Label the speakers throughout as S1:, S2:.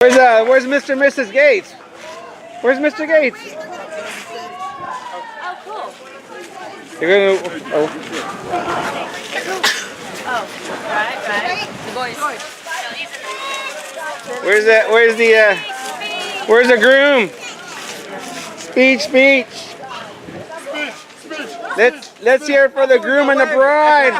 S1: Where's Mr. and Mrs. Gates? Where's Mr. Gates?
S2: Oh, cool.
S1: You're gonna. Oh.
S2: Oh, right. The boys.
S1: Where's that? Where's the groom? Speech. Let's hear it for the groom and the bride.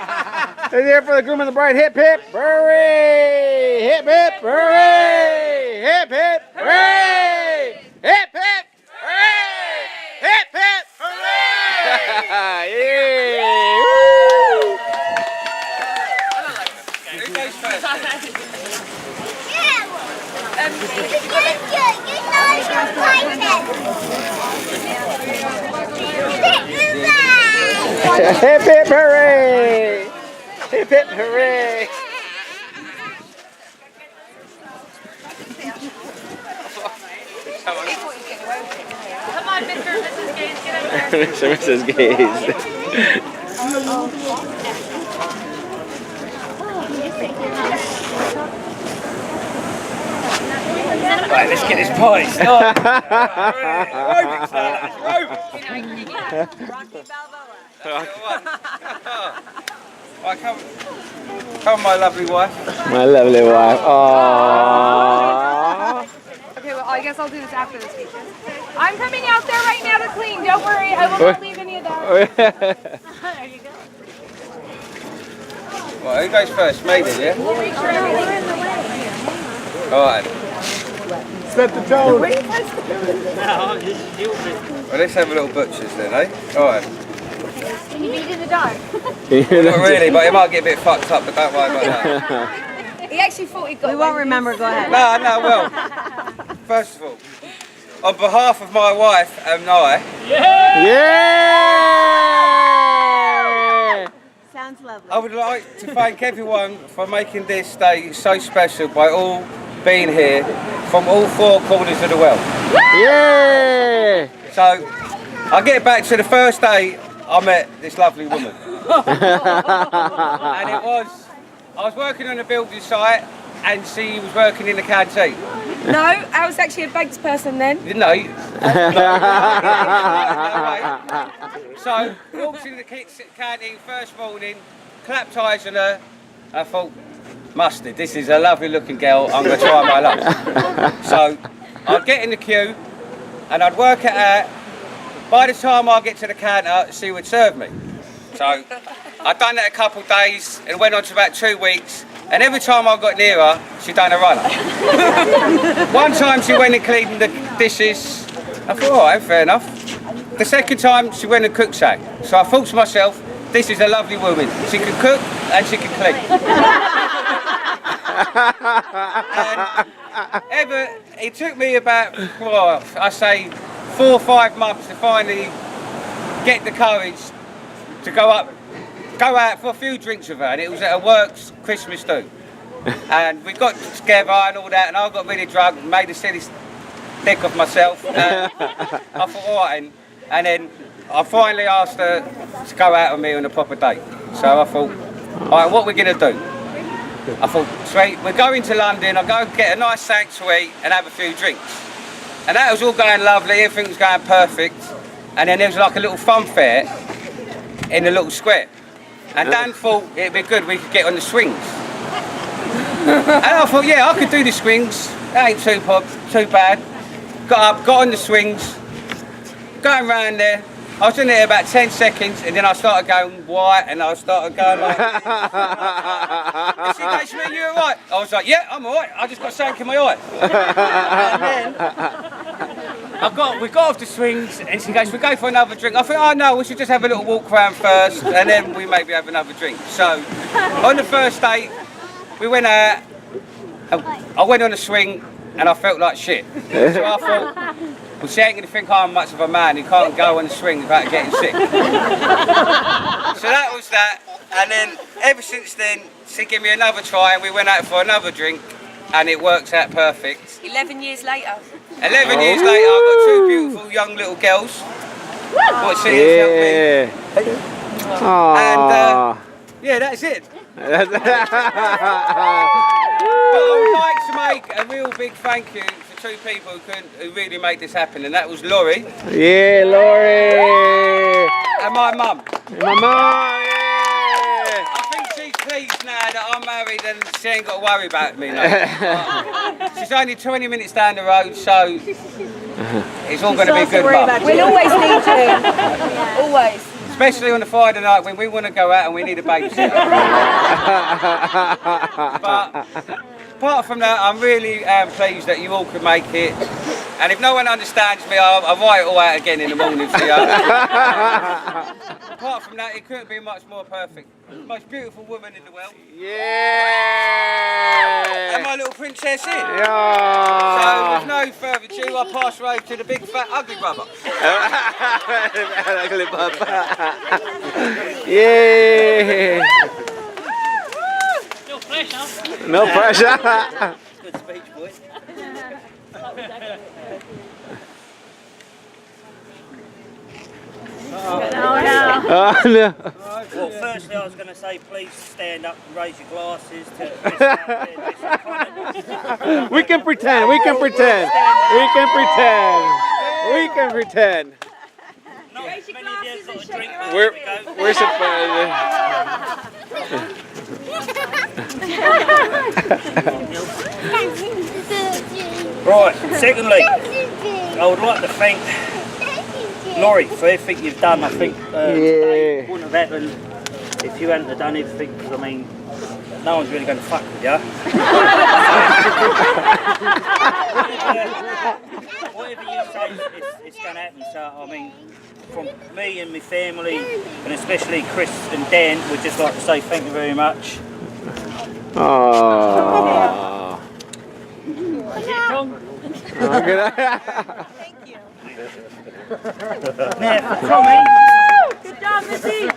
S1: Let's hear it for the groom and the bride. Hip hip hooray! Hip hip hooray! Hip hip hooray! Hip hip hooray! Hip hip hooray! Yeah! Hip hip hooray! Hip hip hooray!
S2: Come on, Mr. and Mrs. Gaines, get up there.
S1: Mr. and Mrs. Gaines.
S3: Right, let's get this party started.
S2: Rocky Balboa.
S3: Right, come my lovely wife.
S1: My lovely wife. Aww.
S4: Okay, well, I guess I'll do this after the speeches. I'm coming out there right now to clean. Don't worry, I will not leave any of that.
S2: There you go.
S3: Right, who goes first? Maybe, yeah?
S4: We'll make sure everything's in the way.
S3: Alright.
S1: Set the tone.
S3: Well, let's have a little butcher's then, eh? Alright.
S4: Can you beat in the dark?
S3: Not really, but it might get a bit fucked up, but don't worry about that.
S4: He actually thought he got.
S2: We won't remember, go ahead.
S3: No, well, first of all, on behalf of my wife and I,
S1: Yeah!
S2: Sounds lovely.
S3: I would like to thank everyone for making this day so special by all being here from all four corners of the world.
S1: Yeah!
S3: So, I'll get back to the first day I met this lovely woman. And I was working on a building site and she was working in the canteen.
S4: No, I was actually a baked person then.
S3: No. So, walked in the canteen first morning, clapped eyes on her, I thought, mustard, this is a lovely looking girl, I'm going to try my luck. So, I'd get in the queue and I'd work it out. By the time I get to the counter, she would serve me. So, I'd done that a couple of days and went on to about 2 weeks. And every time I got near her, she done a runner. One time she went and cleaned the dishes. I thought, all right, fair enough. The second time she went and cooked something. So I thought to myself, this is a lovely woman. She can cook and she can clean. And it took me about, well, I say 4 or 5 months to finally get the courage to go out for a few drinks with her, and it was at a works Christmas do. And we got together and all that, and I got really drunk and made a silly dick of myself. I thought, all right, and then I finally asked her to go out with me on a proper date. So I thought, all right, what are we going to do? I thought, sweet, we're going to London, I'll go get a nice snack to eat and have a few drinks. And that was all going lovely, everything was going perfect. And then there was like a little fun fair in a little square. And Dan thought it'd be good, we could get on the swings. And I thought, yeah, I could do the swings, that ain't too bad. Got up, got on the swings, going round there. I was in there about 10 seconds and then I started going white and I started going like... And she goes to me, you alright? I was like, yeah, I'm alright, I just got something in my eye. And then we got off the swings and she goes, we go for another drink. I thought, oh no, we should just have a little walk around first and then we maybe have another drink. So, on the first date, we went out, I went on a swing and I felt like shit. So I thought, well, she ain't going to think I'm much of a man who can't go on the swing without getting sick. So that was that, and then ever since then, she gave me another try and we went out for another drink and it works out perfect.
S4: 11 years later.
S3: 11 years later, I've got 2 beautiful young little girls. What she has helped me.
S1: Aww.
S3: And yeah, that's it. But I would like to make a real big thank you for two people who really made this happen, and that was Laurie
S1: Yeah, Laurie.
S3: and my mum.
S1: My mom. Yeah.
S3: I think she's pleased now that I'm married and she ain't got to worry about me now. She's only 20 minutes down the road, so it's all going to be good, Mum.
S4: We'll always need you. Always.
S3: Especially on a Friday night when we want to go out and we need a babysitter. But apart from that, I'm really pleased that you all could make it. And if no one understands me, I'll write it all out again in the morning for you. Apart from that, it couldn't be much more perfect. The most beautiful woman in the world.
S1: Yeah.
S3: And my little princess here.
S1: Yeah.
S3: So with no further ado, I pass road to the big fat ugly brother.
S1: Yeah.
S2: No pressure.
S1: No pressure.
S3: Good speech, boy.
S1: Oh, no.
S5: Well, firstly, I was going to say, please stand up and raise your glasses to
S1: We can pretend. We can pretend. We can pretend. We can pretend.
S5: Not many of you have got a drink.
S1: We're surprised.
S5: Right, secondly, I would like to thank Laurie for everything you've done. I think today wouldn't have happened if you hadn't have done everything, because I mean, no one's really going to fuck with you. Whatever you say, it's going to happen. So, I mean, from me and my family, and especially Chris and Dan, we'd just like to say thank you very much.
S1: Oh.
S5: Now, Tommy,
S2: Good job, Missy.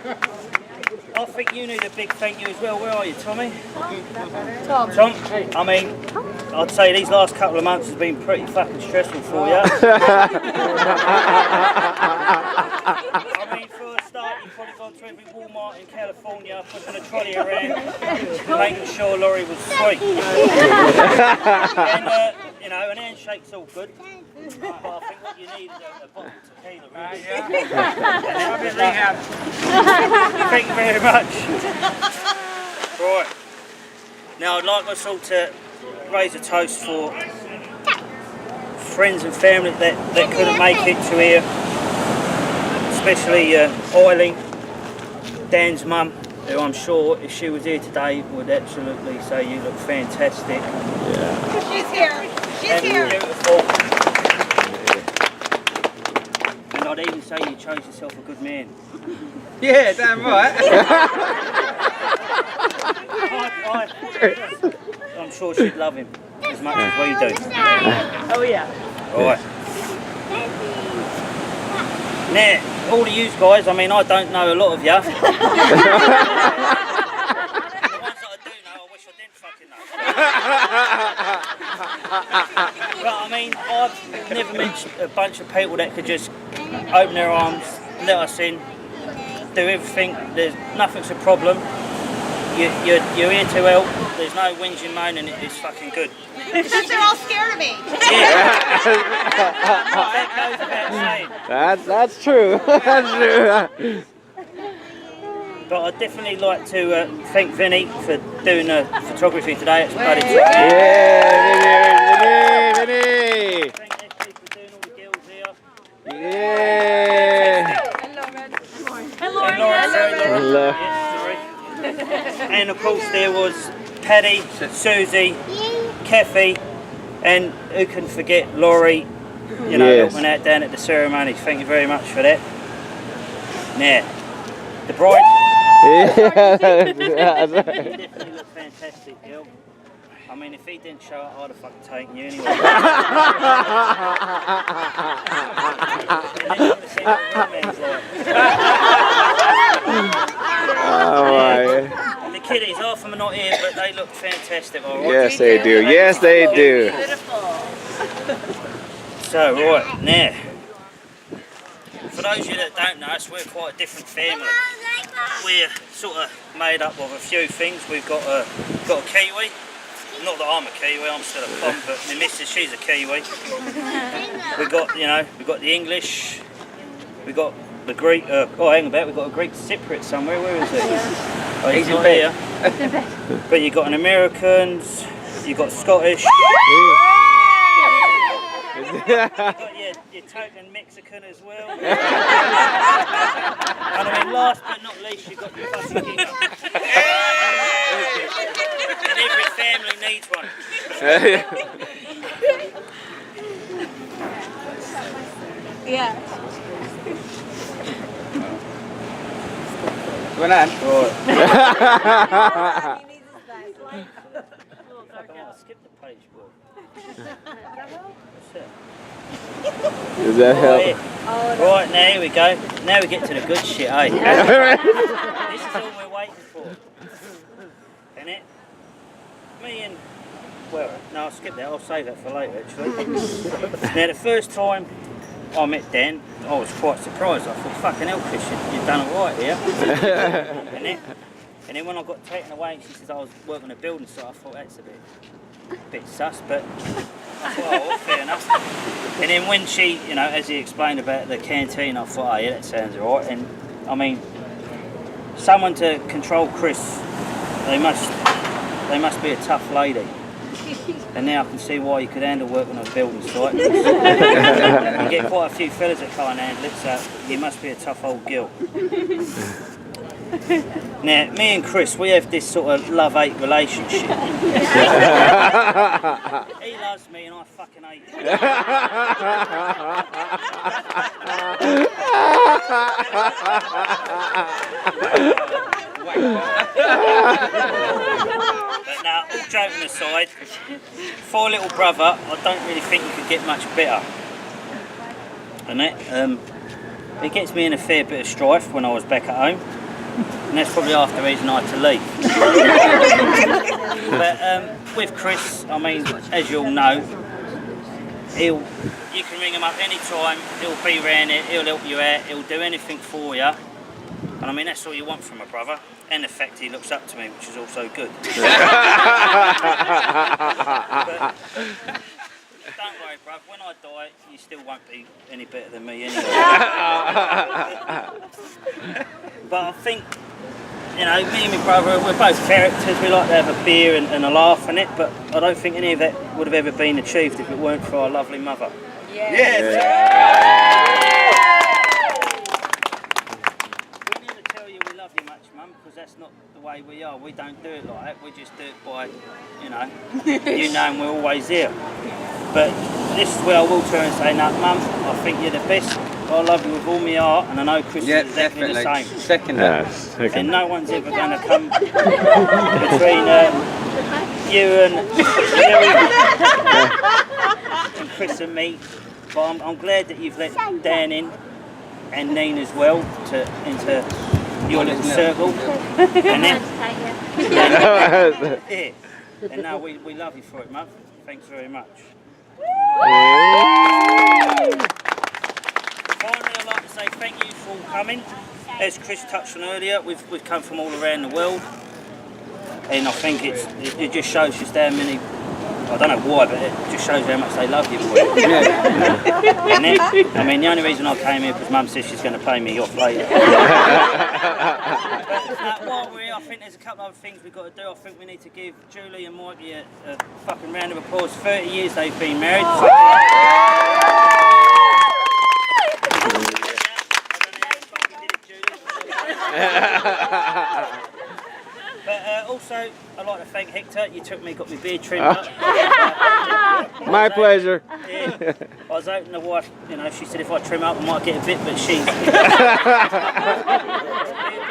S5: I think you need a big thank you as well. Where are you, Tommy? Tom, I mean, I'd say these last couple of months has been pretty fucking stressful for you. I mean, for a start, you've probably gone through every Walmart in California, pushing a trolley around, making sure Laurie was sweet. And, you know, an handshake's all good. But I think what you need is a bottle of tequila, really. Thank you very much. Right. Now I'd like us all to raise a toast for friends and family that couldn't make it to here. Especially Eileen, Dan's mum, who I'm sure if she was here today would absolutely say you look fantastic.
S4: She's here. She's
S5: And
S4: here.
S5: beautiful. And I'd even say you chose yourself a good man.
S3: Yeah, damn right.
S5: I'm sure she'd love him as much as we do.
S2: Oh yeah.
S5: Right. Now, all of you guys, I mean, I don't know a lot of you. The ones that I do know, I wish I didn't fucking know. But I mean, I've never met a bunch of people that could just open their arms, let us in, do everything. There's nothing's a problem. You're here to help. There's no whinging, moaning. It's fucking good.
S4: Because they're all scared of me.
S5: That goes without saying.
S1: That's true. That's true.
S5: But I'd definitely like to thank Vinny for doing the photography today. It's bloody
S1: Vinny.
S5: Thank Ashley for doing all the girls here.
S1: Yeah.
S5: And Lauren, sorry, Lauren. Yes, sorry. And of course there was Paddy, Susie, Kathy, and who can forget Laurie, you know,
S1: Yes.
S5: helping out down at the ceremony. Thank you very much for that. Now, the bride.
S1: Yeah.
S5: You definitely look fantastic, girl. I mean, if he didn't show up, I'd have fucking taken you anyway.
S1: Oh my.
S5: The kiddies, half of them are not here, but they look fantastic, all right?
S1: Yes, they do. Yes, they do.
S5: So, right, now, for those of you that don't know us, we're quite a different family. We're sort of made up of a few things. We've got a Kiwi, not that I'm a Kiwi, I'm still a pom, but my missus, she's a Kiwi. We got, you know, we got the English, we got the Greek. Oh, hang about, we got a Greek Cypriot somewhere. Where is he? Oh, he's not here. But you got an Americans, you got Scottish. You got your token Mexican as well. And I mean, last but not least, you got your fucking king. And every family needs one.
S4: Yeah.
S3: What's on?
S5: Skip the page, boy.
S1: Does that help?
S5: Right, now here we go. Now we get to the good shit, eh? This is all we're waiting for. Isn't it? Me and... Well, no, I'll skip that. I'll save that for later, actually. Now, the first time I met Dan, I was quite surprised. I thought, fucking hell, Chris, you've done all right here. And then when I got taken away, she says I was working on a building site, I thought, that's a bit sus, but... Well, fair enough. And then when she, you know, as he explained about the canteen, I thought, oh yeah, that sounds alright. And I mean, someone to control Chris, they must be a tough lady. And now I can see why you could handle working on a building site. You get quite a few fellas that can't handle it, so you must be a tough old girl. Now, me and Chris, we have this sort of love-hate relationship. He loves me and I fucking hate him. But now, all joking aside, for a little brother, I don't really think you could get much better. And that, it gets me in a fair bit of strife when I was back at home. And that's probably half the reason I had to leave. But with Chris, I mean, as you all know, you can ring him up any time, he'll be around it, he'll help you out, he'll do anything for you. And I mean, that's all you want from a brother. And the fact he looks up to me, which is also good. But, don't worry, bruv, when I die, you still won't be any better than me anyway. But I think, you know, me and my brother, we're both characters, we like to have a beer and a laugh in it, but I don't think any of that would have ever been achieved if it weren't for our lovely mother.
S3: Yes!
S5: We never tell you we love you much, Mum, because that's not the way we are. We don't do it like that, we just do it by, you know, you knowing we're always here. But this is where I will turn and say, no, Mum, I think you're the best. I love you with all my heart, and I know Chris is exactly the same.
S3: Second.
S5: And no one's ever going to come between you and Chris and me. But I'm glad that you've let Dan in, and Neen as well, into your little circle. And then, yeah. And no, we love you for it, Mum. Thanks very much. Finally, I'd like to say thank you for all coming. As Chris touched on earlier, we've come from all around the world, and I think it just shows just how many. I don't know why, but it just shows how much they love you. And then, I mean, the only reason I came here because Mum says she's going to pay me off later. But while we're here, I think there's a couple of other things we've got to do. I think we need to give Julie and Mikey a fucking round of applause. 30 years they've been married. But also, I'd like to thank Hector. You got me beard trimmed up.
S1: My pleasure.
S5: Yeah, I was hoping the wife, you know, she said if I trim up I might get a bit, but she... It'll be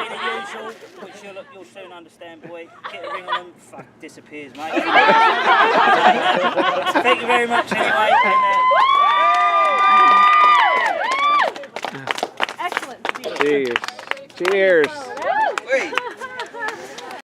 S5: the usual, which you'll soon understand, boy. Get a ring on them, fuck, disappears, mate. Thank you very much anyway.
S4: Excellent.
S1: Cheers. Cheers.